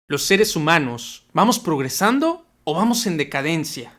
¿Los seres humanos vamos progresando o vamos en decadencia?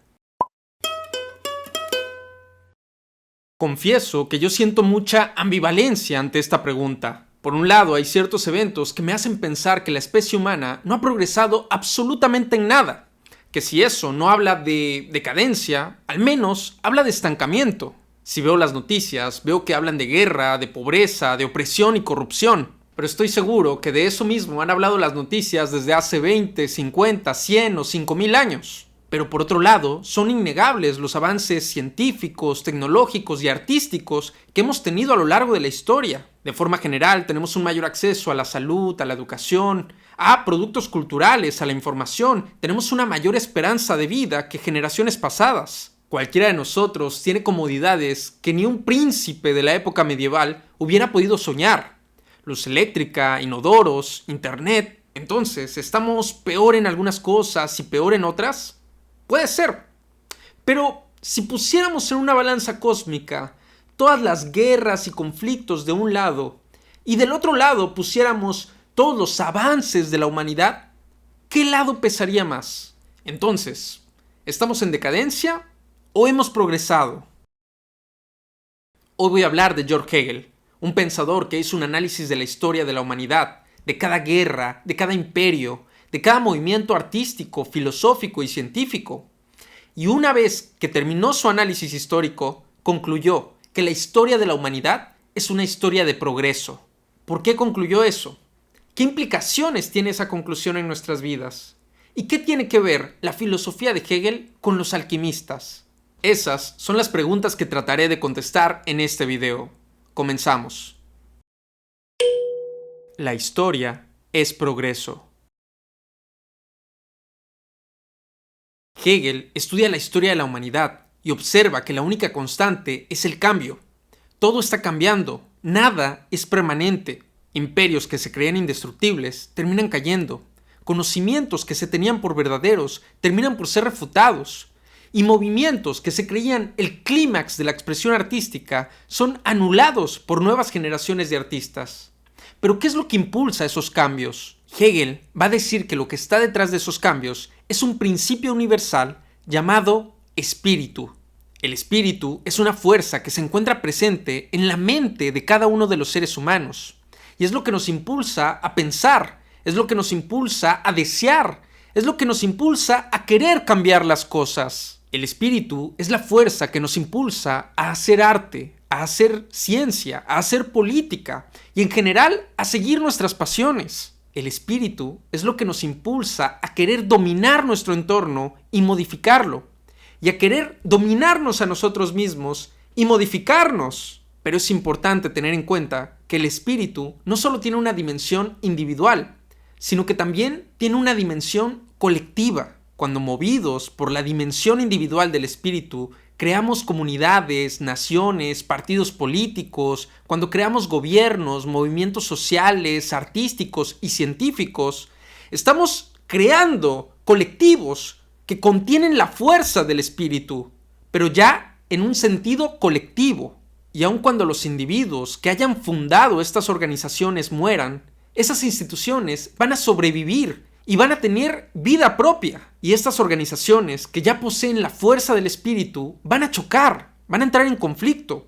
Confieso que yo siento mucha ambivalencia ante esta pregunta. Por un lado, hay ciertos eventos que me hacen pensar que la especie humana no ha progresado absolutamente en nada, que si eso no habla de decadencia, al menos habla de estancamiento. Si veo las noticias, veo que hablan de guerra, de pobreza, de opresión y corrupción. Pero estoy seguro que de eso mismo han hablado las noticias desde hace 20, 50, 100 o 5000 años. Pero por otro lado, son innegables los avances científicos, tecnológicos y artísticos que hemos tenido a lo largo de la historia. De forma general, tenemos un mayor acceso a la salud, a la educación, a productos culturales, a la información. Tenemos una mayor esperanza de vida que generaciones pasadas. Cualquiera de nosotros tiene comodidades que ni un príncipe de la época medieval hubiera podido soñar. Luz eléctrica, inodoros, internet. Entonces, ¿estamos peor en algunas cosas y peor en otras? Puede ser. Pero si pusiéramos en una balanza cósmica todas las guerras y conflictos de un lado y del otro lado pusiéramos todos los avances de la humanidad, ¿qué lado pesaría más? Entonces, ¿estamos en decadencia o hemos progresado? Hoy voy a hablar de George Hegel, un pensador que hizo un análisis de la historia de la humanidad, de cada guerra, de cada imperio, de cada movimiento artístico, filosófico y científico. Y una vez que terminó su análisis histórico, concluyó que la historia de la humanidad es una historia de progreso. ¿Por qué concluyó eso? ¿Qué implicaciones tiene esa conclusión en nuestras vidas? ¿Y qué tiene que ver la filosofía de Hegel con los alquimistas? Esas son las preguntas que trataré de contestar en este video. Comenzamos. La historia es progreso. Hegel estudia la historia de la humanidad y observa que la única constante es el cambio. Todo está cambiando, nada es permanente. Imperios que se creían indestructibles terminan cayendo. Conocimientos que se tenían por verdaderos terminan por ser refutados. Y movimientos que se creían el clímax de la expresión artística son anulados por nuevas generaciones de artistas. Pero ¿qué es lo que impulsa esos cambios? Hegel va a decir que lo que está detrás de esos cambios es un principio universal llamado espíritu. El espíritu es una fuerza que se encuentra presente en la mente de cada uno de los seres humanos. Y es lo que nos impulsa a pensar, es lo que nos impulsa a desear, es lo que nos impulsa a querer cambiar las cosas. El espíritu es la fuerza que nos impulsa a hacer arte, a hacer ciencia, a hacer política y en general a seguir nuestras pasiones. El espíritu es lo que nos impulsa a querer dominar nuestro entorno y modificarlo, y a querer dominarnos a nosotros mismos y modificarnos. Pero es importante tener en cuenta que el espíritu no solo tiene una dimensión individual, sino que también tiene una dimensión colectiva. Cuando movidos por la dimensión individual del espíritu, creamos comunidades, naciones, partidos políticos, cuando creamos gobiernos, movimientos sociales, artísticos y científicos, estamos creando colectivos que contienen la fuerza del espíritu, pero ya en un sentido colectivo. Y aun cuando los individuos que hayan fundado estas organizaciones mueran, esas instituciones van a sobrevivir y van a tener vida propia. Y estas organizaciones que ya poseen la fuerza del espíritu van a chocar, van a entrar en conflicto.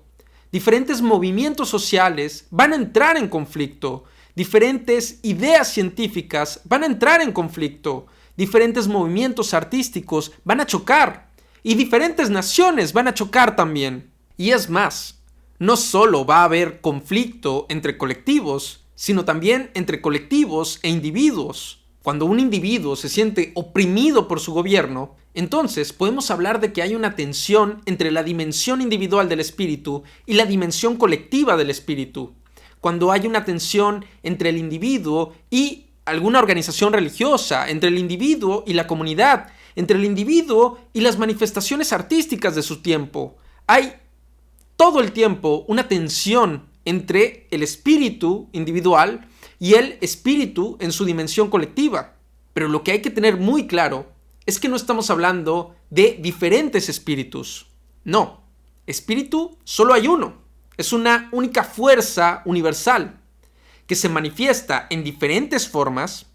Diferentes movimientos sociales van a entrar en conflicto. Diferentes ideas científicas van a entrar en conflicto. Diferentes movimientos artísticos van a chocar. Y diferentes naciones van a chocar también. Y es más, no solo va a haber conflicto entre colectivos, sino también entre colectivos e individuos. Cuando un individuo se siente oprimido por su gobierno, entonces podemos hablar de que hay una tensión entre la dimensión individual del espíritu y la dimensión colectiva del espíritu. Cuando hay una tensión entre el individuo y alguna organización religiosa, entre el individuo y la comunidad, entre el individuo y las manifestaciones artísticas de su tiempo. Hay todo el tiempo una tensión entre el espíritu individual y el espíritu en su dimensión colectiva. Pero lo que hay que tener muy claro es que no estamos hablando de diferentes espíritus. No, espíritu solo hay uno. Es una única fuerza universal que se manifiesta en diferentes formas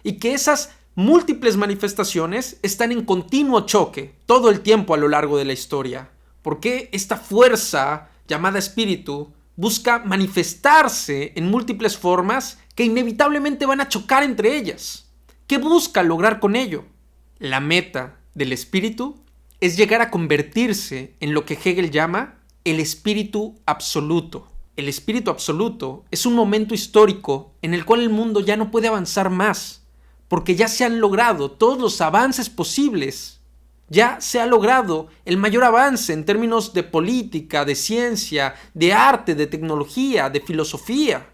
y que esas múltiples manifestaciones están en continuo choque todo el tiempo a lo largo de la historia. Porque esta fuerza llamada espíritu busca manifestarse en múltiples formas que inevitablemente van a chocar entre ellas. ¿Qué busca lograr con ello? La meta del espíritu es llegar a convertirse en lo que Hegel llama el espíritu absoluto. El espíritu absoluto es un momento histórico en el cual el mundo ya no puede avanzar más, porque ya se han logrado todos los avances posibles. Ya se ha logrado el mayor avance en términos de política, de ciencia, de arte, de tecnología, de filosofía.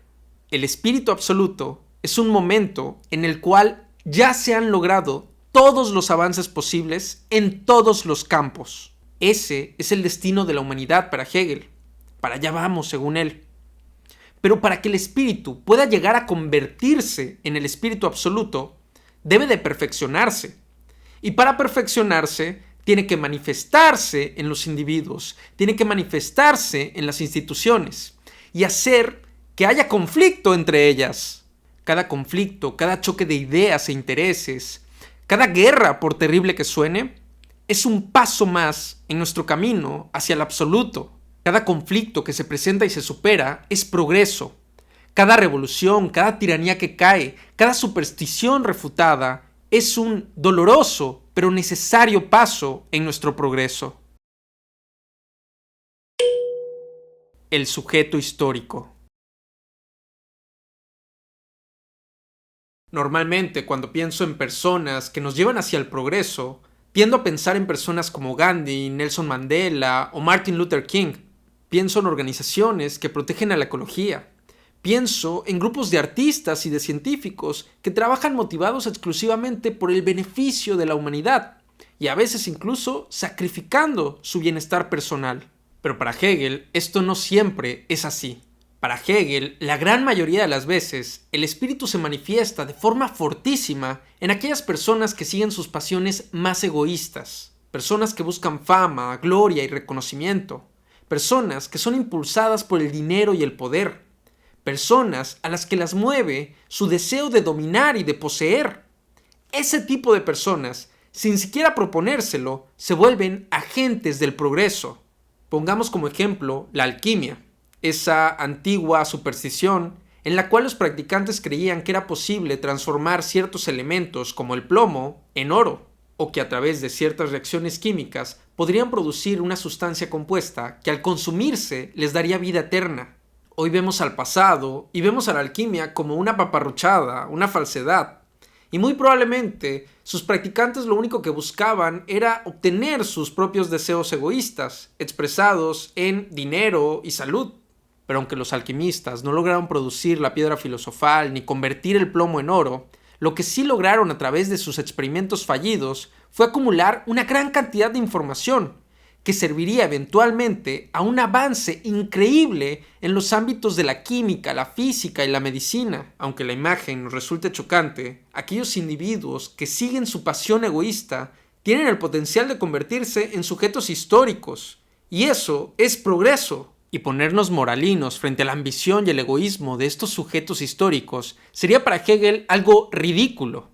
El espíritu absoluto es un momento en el cual ya se han logrado todos los avances posibles en todos los campos. Ese es el destino de la humanidad para Hegel. Para allá vamos, según él. Pero para que el espíritu pueda llegar a convertirse en el espíritu absoluto, debe de perfeccionarse. Y para perfeccionarse, tiene que manifestarse en los individuos, tiene que manifestarse en las instituciones y hacer que haya conflicto entre ellas. Cada conflicto, cada choque de ideas e intereses, cada guerra, por terrible que suene, es un paso más en nuestro camino hacia el absoluto. Cada conflicto que se presenta y se supera es progreso. Cada revolución, cada tiranía que cae, cada superstición refutada es un doloroso pero necesario paso en nuestro progreso. El sujeto histórico. Normalmente, cuando pienso en personas que nos llevan hacia el progreso, tiendo a pensar en personas como Gandhi, Nelson Mandela o Martin Luther King. Pienso en organizaciones que protegen a la ecología. Pienso en grupos de artistas y de científicos que trabajan motivados exclusivamente por el beneficio de la humanidad y a veces incluso sacrificando su bienestar personal. Pero para Hegel esto no siempre es así. Para Hegel, la gran mayoría de las veces, el espíritu se manifiesta de forma fortísima en aquellas personas que siguen sus pasiones más egoístas, personas que buscan fama, gloria y reconocimiento, personas que son impulsadas por el dinero y el poder, personas a las que las mueve su deseo de dominar y de poseer. Ese tipo de personas, sin siquiera proponérselo, se vuelven agentes del progreso. Pongamos como ejemplo la alquimia, esa antigua superstición en la cual los practicantes creían que era posible transformar ciertos elementos como el plomo en oro, o que a través de ciertas reacciones químicas podrían producir una sustancia compuesta que al consumirse les daría vida eterna. Hoy vemos al pasado y vemos a la alquimia como una paparruchada, una falsedad, y muy probablemente sus practicantes lo único que buscaban era obtener sus propios deseos egoístas, expresados en dinero y salud. Pero aunque los alquimistas no lograron producir la piedra filosofal ni convertir el plomo en oro, lo que sí lograron a través de sus experimentos fallidos fue acumular una gran cantidad de información que serviría eventualmente a un avance increíble en los ámbitos de la química, la física y la medicina. Aunque la imagen nos resulte chocante, aquellos individuos que siguen su pasión egoísta tienen el potencial de convertirse en sujetos históricos, y eso es progreso. Y ponernos moralinos frente a la ambición y el egoísmo de estos sujetos históricos sería para Hegel algo ridículo.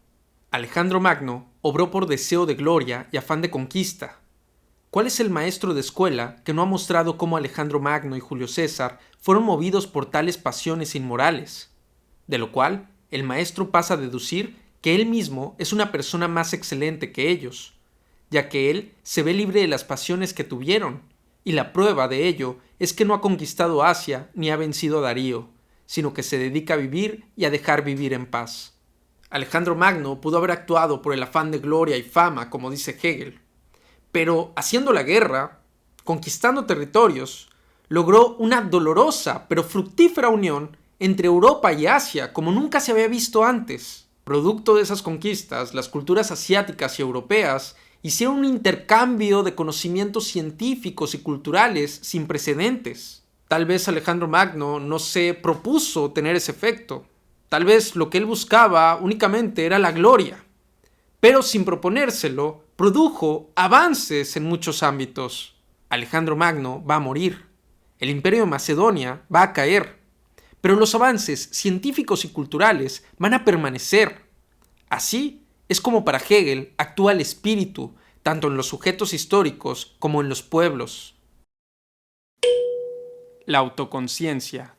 Alejandro Magno obró por deseo de gloria y afán de conquista. ¿Cuál es el maestro de escuela que no ha mostrado cómo Alejandro Magno y Julio César fueron movidos por tales pasiones inmorales? De lo cual, el maestro pasa a deducir que él mismo es una persona más excelente que ellos, ya que él se ve libre de las pasiones que tuvieron, y la prueba de ello es que no ha conquistado Asia ni ha vencido a Darío, sino que se dedica a vivir y a dejar vivir en paz. Alejandro Magno pudo haber actuado por el afán de gloria y fama, como dice Hegel, pero haciendo la guerra, conquistando territorios, logró una dolorosa pero fructífera unión entre Europa y Asia como nunca se había visto antes. Producto de esas conquistas, las culturas asiáticas y europeas hicieron un intercambio de conocimientos científicos y culturales sin precedentes. Tal vez Alejandro Magno no se propuso tener ese efecto. Tal vez lo que él buscaba únicamente era la gloria. Pero sin proponérselo, produjo avances en muchos ámbitos. Alejandro Magno va a morir. El imperio de Macedonia va a caer. Pero los avances científicos y culturales van a permanecer. Así es como para Hegel actúa el espíritu, tanto en los sujetos históricos como en los pueblos. La autoconciencia.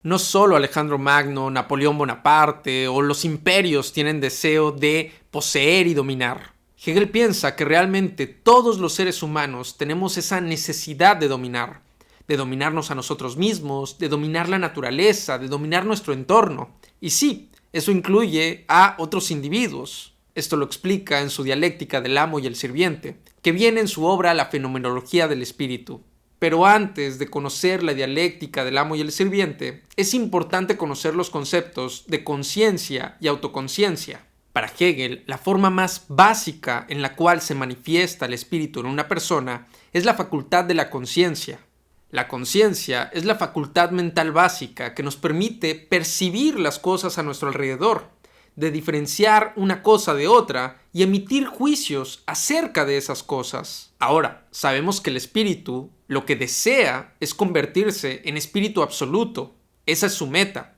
No solo Alejandro Magno, Napoleón Bonaparte o los imperios tienen deseo de poseer y dominar. Hegel piensa que realmente todos los seres humanos tenemos esa necesidad de dominarnos a nosotros mismos, de dominar la naturaleza, de dominar nuestro entorno. Y sí, eso incluye a otros individuos. Esto lo explica en su dialéctica del amo y el sirviente, que viene en su obra La fenomenología del espíritu. Pero antes de conocer la dialéctica del amo y el sirviente, es importante conocer los conceptos de conciencia y autoconciencia. Para Hegel, la forma más básica en la cual se manifiesta el espíritu en una persona es la facultad de la conciencia. La conciencia es la facultad mental básica que nos permite percibir las cosas a nuestro alrededor, de diferenciar una cosa de otra y emitir juicios acerca de esas cosas. Ahora, sabemos que el espíritu lo que desea es convertirse en espíritu absoluto. Esa es su meta.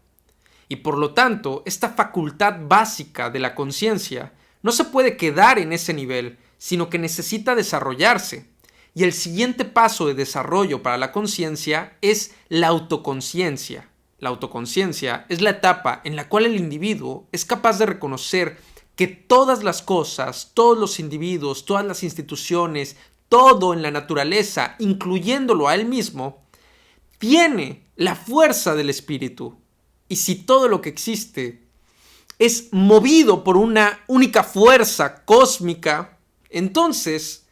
Y por lo tanto, esta facultad básica de la conciencia no se puede quedar en ese nivel, sino que necesita desarrollarse. Y el siguiente paso de desarrollo para la conciencia es la autoconciencia. La autoconciencia es la etapa en la cual el individuo es capaz de reconocer que todas las cosas, todos los individuos, todas las instituciones, todo en la naturaleza, incluyéndolo a él mismo, tiene la fuerza del espíritu. Y si todo lo que existe es movido por una única fuerza cósmica, entonces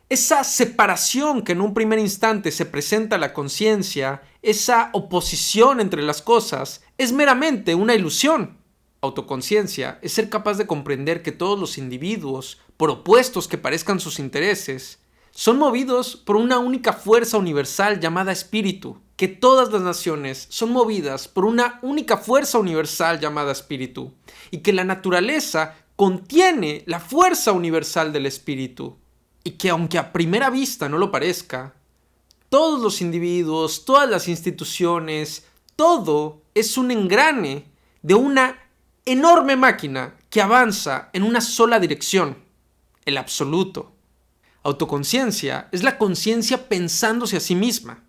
esa separación que en un primer instante se presenta a la conciencia, esa oposición entre las cosas, es meramente una ilusión. Autoconciencia es ser capaz de comprender que todos los individuos, por opuestos que parezcan sus intereses, son movidos por una única fuerza universal llamada espíritu, que todas las naciones son movidas por una única fuerza universal llamada espíritu, y que la naturaleza contiene la fuerza universal del espíritu, y que aunque a primera vista no lo parezca, todos los individuos, todas las instituciones, todo es un engrane de una enorme máquina que avanza en una sola dirección, el absoluto. Autoconciencia es la conciencia pensándose a sí misma.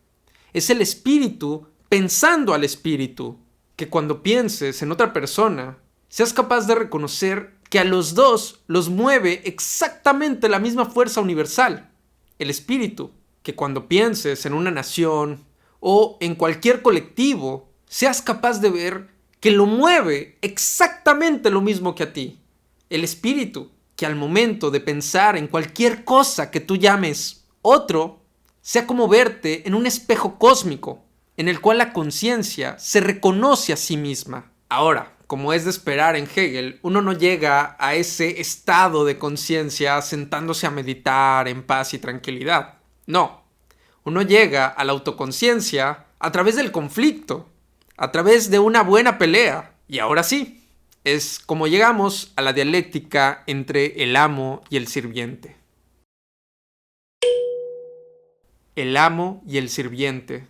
Es el espíritu pensando al espíritu, que cuando pienses en otra persona, seas capaz de reconocer que a los dos los mueve exactamente la misma fuerza universal, el espíritu. Que cuando pienses en una nación o en cualquier colectivo, seas capaz de ver que lo mueve exactamente lo mismo que a ti, el espíritu. Que al momento de pensar en cualquier cosa que tú llames otro, sea como verte en un espejo cósmico, en el cual la conciencia se reconoce a sí misma. Ahora, como es de esperar en Hegel, uno no llega a ese estado de conciencia sentándose a meditar en paz y tranquilidad. No, uno llega a la autoconciencia a través del conflicto, a través de una buena pelea. Y ahora sí, es como llegamos a la dialéctica entre el amo y el sirviente. El amo y el sirviente.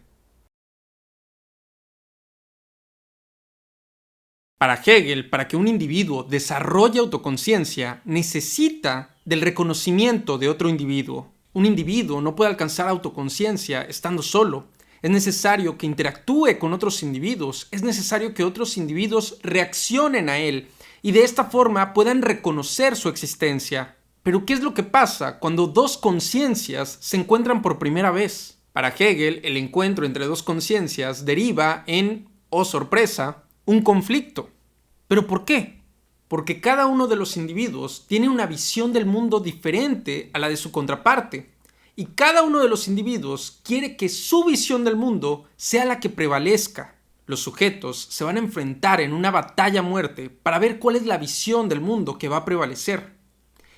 Para Hegel, para que un individuo desarrolle autoconciencia, necesita del reconocimiento de otro individuo. Un individuo no puede alcanzar autoconciencia estando solo. Es necesario que interactúe con otros individuos, es necesario que otros individuos reaccionen a él y de esta forma puedan reconocer su existencia. Pero ¿qué es lo que pasa cuando dos conciencias se encuentran por primera vez? Para Hegel, el encuentro entre dos conciencias deriva en, oh sorpresa, un conflicto. ¿Pero por qué? Porque cada uno de los individuos tiene una visión del mundo diferente a la de su contraparte. Y cada uno de los individuos quiere que su visión del mundo sea la que prevalezca. Los sujetos se van a enfrentar en una batalla a muerte para ver cuál es la visión del mundo que va a prevalecer.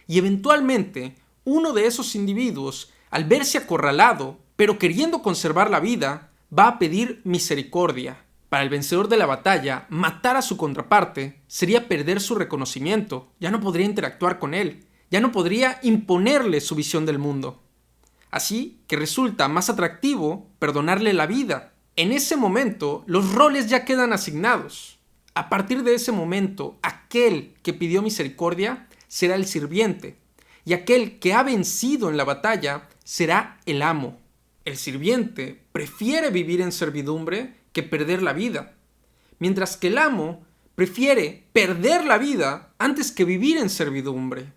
Y eventualmente, uno de esos individuos, al verse acorralado, pero queriendo conservar la vida, va a pedir misericordia. Para el vencedor de la batalla, matar a su contraparte sería perder su reconocimiento, ya no podría interactuar con él, ya no podría imponerle su visión del mundo. Así que resulta más atractivo perdonarle la vida. En ese momento, los roles ya quedan asignados. A partir de ese momento, aquel que pidió misericordia será el sirviente, y aquel que ha vencido en la batalla será el amo. El sirviente prefiere vivir en servidumbre que perder la vida, mientras que el amo prefiere perder la vida antes que vivir en servidumbre.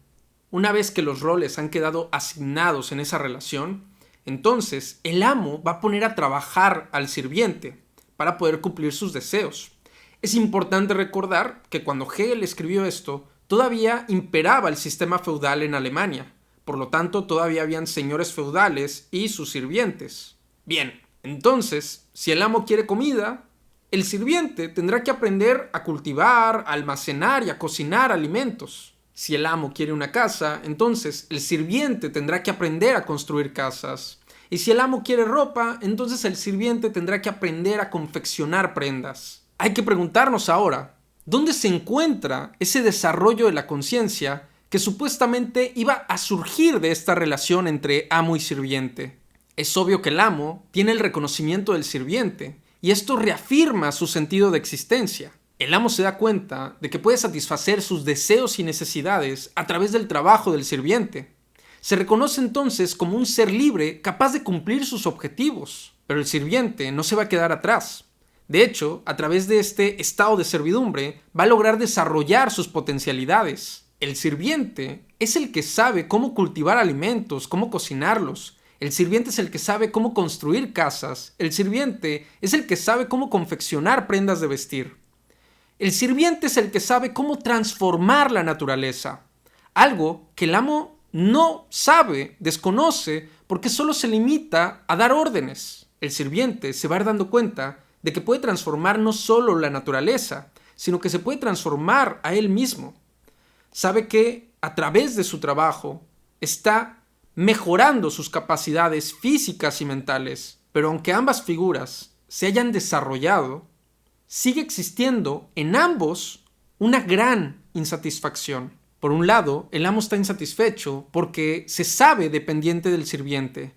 Una vez que los roles han quedado asignados en esa relación, entonces el amo va a poner a trabajar al sirviente para poder cumplir sus deseos. Es importante recordar que cuando Hegel escribió esto, todavía imperaba el sistema feudal en Alemania. Por lo tanto, todavía habían señores feudales y sus sirvientes. Bien, entonces, si el amo quiere comida, el sirviente tendrá que aprender a cultivar, a almacenar y a cocinar alimentos. Si el amo quiere una casa, entonces el sirviente tendrá que aprender a construir casas. Y si el amo quiere ropa, entonces el sirviente tendrá que aprender a confeccionar prendas. Hay que preguntarnos ahora, ¿dónde se encuentra ese desarrollo de la conciencia que supuestamente iba a surgir de esta relación entre amo y sirviente? Es obvio que el amo tiene el reconocimiento del sirviente, y esto reafirma su sentido de existencia. El amo se da cuenta de que puede satisfacer sus deseos y necesidades a través del trabajo del sirviente. Se reconoce entonces como un ser libre capaz de cumplir sus objetivos, pero el sirviente no se va a quedar atrás. De hecho, a través de este estado de servidumbre, va a lograr desarrollar sus potencialidades. El sirviente es el que sabe cómo cultivar alimentos, cómo cocinarlos. El sirviente es el que sabe cómo construir casas. El sirviente es el que sabe cómo confeccionar prendas de vestir. El sirviente es el que sabe cómo transformar la naturaleza. Algo que el amo no sabe, desconoce, porque solo se limita a dar órdenes. El sirviente se va a ir dando cuenta de que puede transformar no solo la naturaleza, sino que se puede transformar a él mismo. Sabe que a través de su trabajo está mejorando sus capacidades físicas y mentales, pero aunque ambas figuras se hayan desarrollado, sigue existiendo en ambos una gran insatisfacción. Por un lado, el amo está insatisfecho porque se sabe dependiente del sirviente.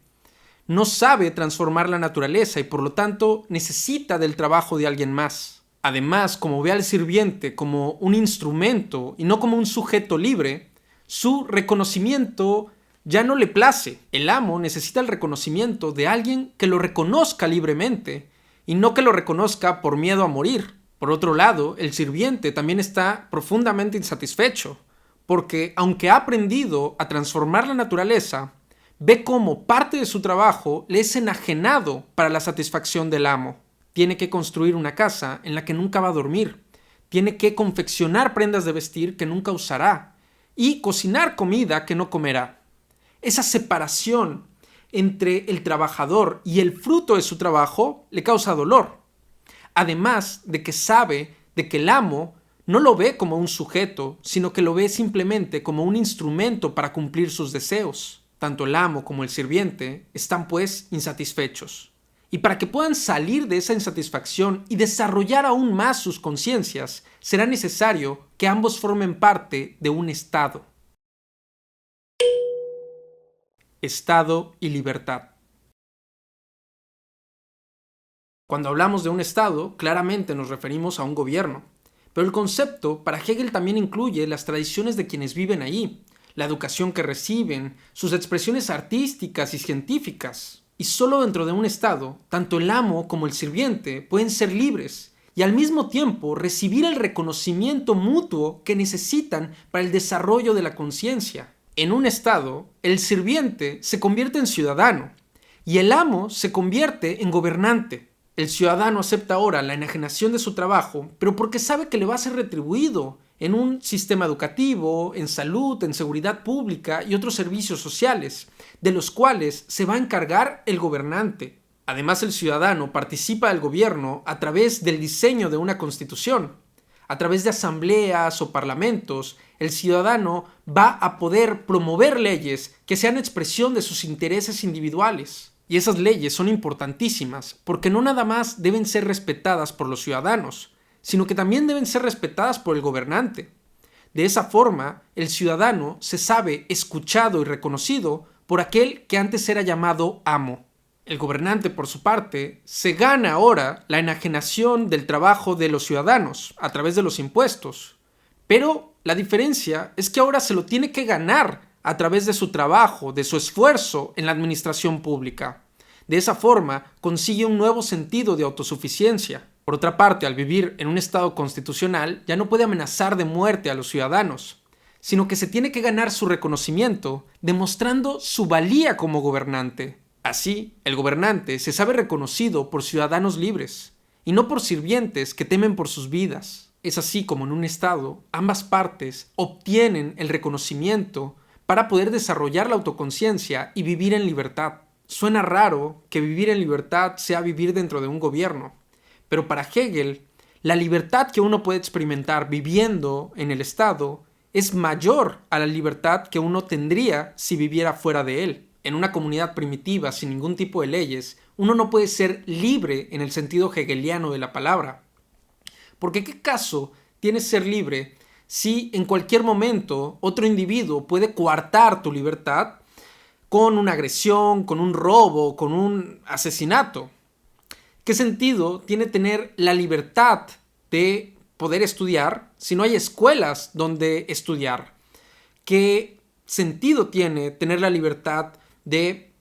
No sabe transformar la naturaleza y por lo tanto necesita del trabajo de alguien más. Además, como ve al sirviente como un instrumento y no como un sujeto libre, su reconocimiento ya no le place. El amo necesita el reconocimiento de alguien que lo reconozca libremente y no que lo reconozca por miedo a morir. Por otro lado, el sirviente también está profundamente insatisfecho, porque aunque ha aprendido a transformar la naturaleza, ve cómo parte de su trabajo le es enajenado para la satisfacción del amo. Tiene que construir una casa en la que nunca va a dormir. Tiene que confeccionar prendas de vestir que nunca usará. Y cocinar comida que no comerá. Esa separación entre el trabajador y el fruto de su trabajo le causa dolor. Además de que sabe de que el amo no lo ve como un sujeto, sino que lo ve simplemente como un instrumento para cumplir sus deseos. Tanto el amo como el sirviente están pues insatisfechos. Y para que puedan salir de esa insatisfacción y desarrollar aún más sus conciencias, será necesario que ambos formen parte de un estado. Estado y libertad. Cuando hablamos de un estado, claramente nos referimos a un gobierno. Pero el concepto para Hegel también incluye las tradiciones de quienes viven ahí, la educación que reciben, sus expresiones artísticas y científicas. Y solo dentro de un estado, tanto el amo como el sirviente pueden ser libres y al mismo tiempo recibir el reconocimiento mutuo que necesitan para el desarrollo de la conciencia. En un estado, el sirviente se convierte en ciudadano y el amo se convierte en gobernante. El ciudadano acepta ahora la enajenación de su trabajo, pero porque sabe que le va a ser retribuido en un sistema educativo, en salud, en seguridad pública y otros servicios sociales, de los cuales se va a encargar el gobernante. Además, el ciudadano participa del gobierno a través del diseño de una constitución. A través de asambleas o parlamentos, el ciudadano va a poder promover leyes que sean expresión de sus intereses individuales. Y esas leyes son importantísimas porque no nada más deben ser respetadas por los ciudadanos, sino que también deben ser respetadas por el gobernante. De esa forma, el ciudadano se sabe escuchado y reconocido por aquel que antes era llamado amo. El gobernante, por su parte, se gana ahora la enajenación del trabajo de los ciudadanos a través de los impuestos. Pero la diferencia es que ahora se lo tiene que ganar a través de su trabajo, de su esfuerzo en la administración pública. De esa forma, consigue un nuevo sentido de autosuficiencia. Por otra parte, al vivir en un estado constitucional, ya no puede amenazar de muerte a los ciudadanos, sino que se tiene que ganar su reconocimiento demostrando su valía como gobernante. Así, el gobernante se sabe reconocido por ciudadanos libres, y no por sirvientes que temen por sus vidas. Es así como en un estado, ambas partes obtienen el reconocimiento para poder desarrollar la autoconciencia y vivir en libertad. Suena raro que vivir en libertad sea vivir dentro de un gobierno, pero para Hegel, la libertad que uno puede experimentar viviendo en el Estado es mayor a la libertad que uno tendría si viviera fuera de él. En una comunidad primitiva, sin ningún tipo de leyes, uno no puede ser libre en el sentido hegeliano de la palabra. Porque ¿qué caso tiene ser libre si en cualquier momento otro individuo puede coartar tu libertad con una agresión, con un robo, con un asesinato? ¿Qué sentido tiene tener la libertad de poder estudiar si no hay escuelas donde estudiar? ¿Qué sentido tiene tener la libertad de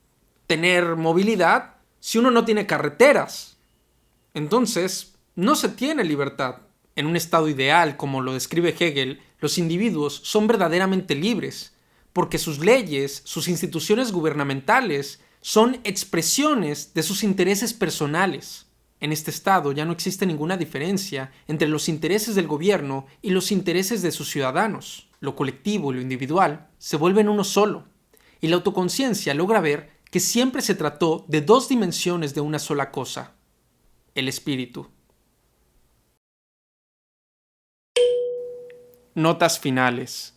tener movilidad si uno no tiene carreteras? Entonces, no se tiene libertad. En un estado ideal, como lo describe Hegel, los individuos son verdaderamente libres, porque sus leyes, sus instituciones gubernamentales, son expresiones de sus intereses personales. En este estado ya no existe ninguna diferencia entre los intereses del gobierno y los intereses de sus ciudadanos. Lo colectivo y lo individual se vuelven uno solo, y la autoconciencia logra ver que siempre se trató de dos dimensiones de una sola cosa: el espíritu. Notas finales.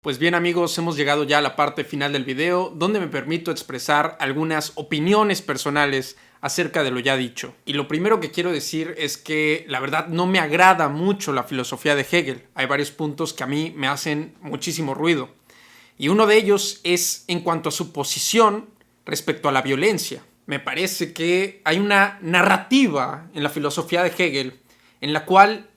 Pues bien, amigos, hemos llegado ya a la parte final del video, donde me permito expresar algunas opiniones personales acerca de lo ya dicho. Y lo primero que quiero decir es que la verdad no me agrada mucho la filosofía de Hegel. Hay varios puntos que a mí me hacen muchísimo ruido. Y uno de ellos es en cuanto a su posición respecto a la violencia. Me parece que hay una narrativa en la filosofía de Hegel en la cual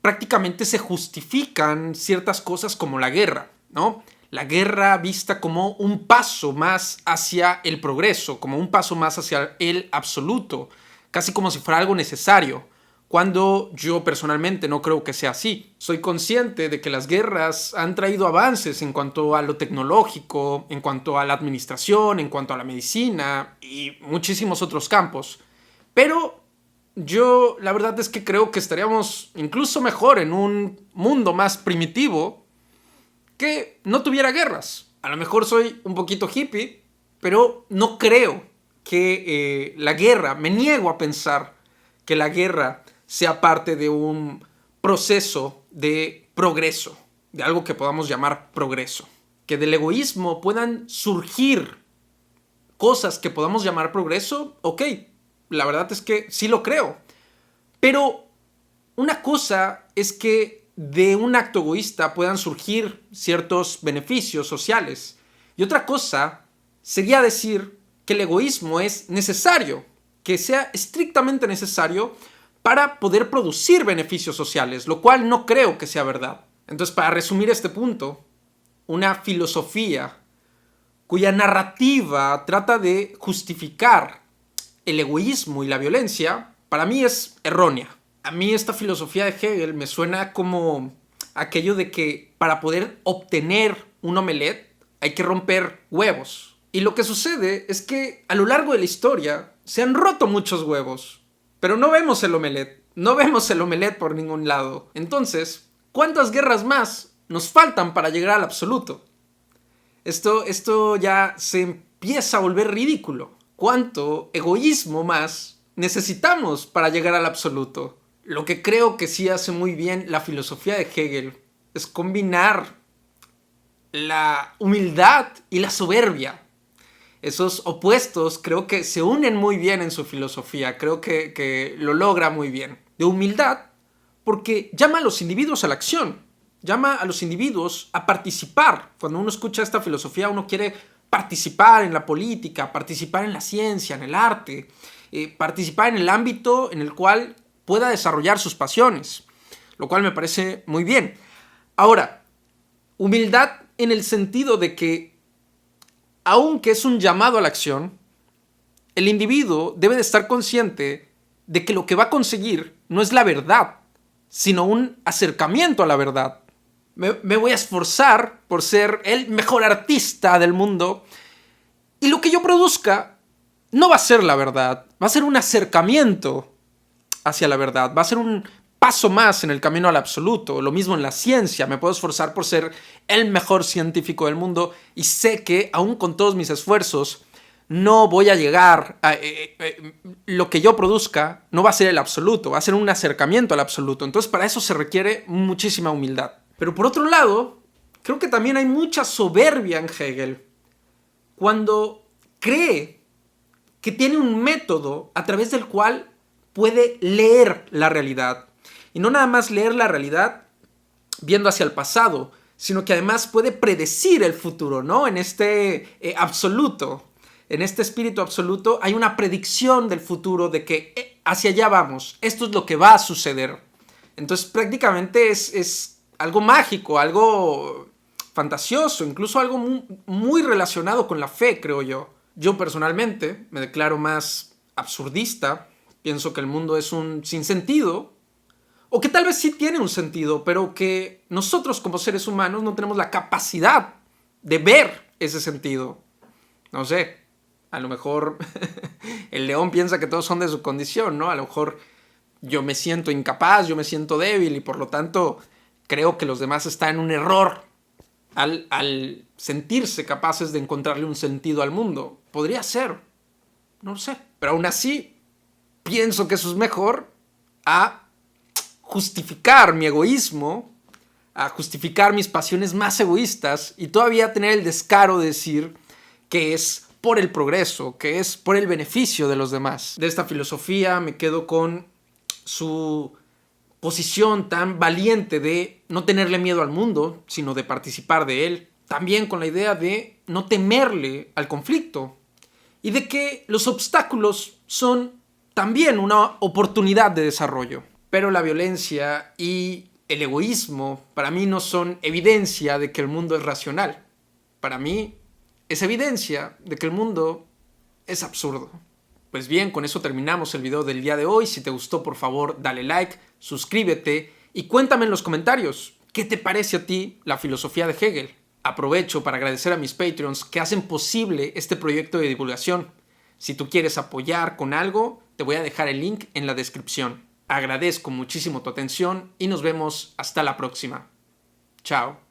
prácticamente se justifican ciertas cosas como la guerra, ¿no? La guerra vista como un paso más hacia el progreso, como un paso más hacia el absoluto, casi como si fuera algo necesario, cuando yo personalmente no creo que sea así. Soy consciente de que las guerras han traído avances en cuanto a lo tecnológico, en cuanto a la administración, en cuanto a la medicina y muchísimos otros campos, pero yo la verdad es que creo que estaríamos incluso mejor en un mundo más primitivo que no tuviera guerras. A lo mejor soy un poquito hippie, pero no creo que la guerra, me niego a pensar que la guerra sea parte de un proceso de progreso, de algo que podamos llamar progreso. Que del egoísmo puedan surgir cosas que podamos llamar progreso, ok. La verdad es que sí lo creo. Pero una cosa es que de un acto egoísta puedan surgir ciertos beneficios sociales. Y otra cosa sería decir que el egoísmo es necesario, que sea estrictamente necesario para poder producir beneficios sociales, lo cual no creo que sea verdad. Entonces, para resumir este punto, una filosofía cuya narrativa trata de justificar el egoísmo y la violencia, para mí es errónea. A mí esta filosofía de Hegel me suena como aquello de que para poder obtener un omelette hay que romper huevos. Y lo que sucede es que a lo largo de la historia se han roto muchos huevos, pero no vemos el omelette. No vemos el omelette por ningún lado. Entonces, ¿cuántas guerras más nos faltan para llegar al absoluto? Esto ya se empieza a volver ridículo. ¿Cuánto egoísmo más necesitamos para llegar al absoluto? Lo que creo que sí hace muy bien la filosofía de Hegel es combinar la humildad y la soberbia. Esos opuestos creo que se unen muy bien en su filosofía. Creo que lo logra muy bien. De humildad, porque llama a los individuos a la acción. Llama a los individuos a participar. Cuando uno escucha esta filosofía, uno quiere participar en la política, participar en la ciencia, en el arte, participar en el ámbito en el cual pueda desarrollar sus pasiones, lo cual me parece muy bien. Ahora, humildad en el sentido de que, aunque es un llamado a la acción, el individuo debe de estar consciente de que lo que va a conseguir no es la verdad, sino un acercamiento a la verdad. Me voy a esforzar por ser el mejor artista del mundo y lo que yo produzca no va a ser la verdad, va a ser un acercamiento hacia la verdad, va a ser un paso más en el camino al absoluto. Lo mismo en la ciencia, me puedo esforzar por ser el mejor científico del mundo y sé que aún con todos mis esfuerzos no voy a llegar a lo que yo produzca no va a ser el absoluto, va a ser un acercamiento al absoluto. Entonces para eso se requiere muchísima humildad. Pero por otro lado, creo que también hay mucha soberbia en Hegel cuando cree que tiene un método a través del cual puede leer la realidad. Y no nada más leer la realidad viendo hacia el pasado, sino que además puede predecir el futuro, ¿no? En este absoluto, en este espíritu absoluto, hay una predicción del futuro de que hacia allá vamos, esto es lo que va a suceder. Entonces prácticamente es algo mágico, algo fantasioso, incluso algo muy relacionado con la fe, creo yo. Yo personalmente me declaro más absurdista, pienso que el mundo es un sinsentido, o que tal vez sí tiene un sentido, pero que nosotros como seres humanos no tenemos la capacidad de ver ese sentido. No sé, a lo mejor el león piensa que todos son de su condición, ¿no? A lo mejor yo me siento incapaz, yo me siento débil y por lo tanto creo que los demás están en un error al sentirse capaces de encontrarle un sentido al mundo. Podría ser, no lo sé. Pero aún así, pienso que eso es mejor a justificar mi egoísmo, a justificar mis pasiones más egoístas y todavía tener el descaro de decir que es por el progreso, que es por el beneficio de los demás. De esta filosofía me quedo con su posición tan valiente de no tenerle miedo al mundo, sino de participar de él. También con la idea de no temerle al conflicto y de que los obstáculos son también una oportunidad de desarrollo. Pero la violencia y el egoísmo para mí no son evidencia de que el mundo es racional. Para mí es evidencia de que el mundo es absurdo. Pues bien, con eso terminamos el video del día de hoy. Si te gustó, por favor, dale like, suscríbete y cuéntame en los comentarios qué te parece a ti la filosofía de Hegel. Aprovecho para agradecer a mis Patreons que hacen posible este proyecto de divulgación. Si tú quieres apoyar con algo, te voy a dejar el link en la descripción. Agradezco muchísimo tu atención y nos vemos hasta la próxima. Chao.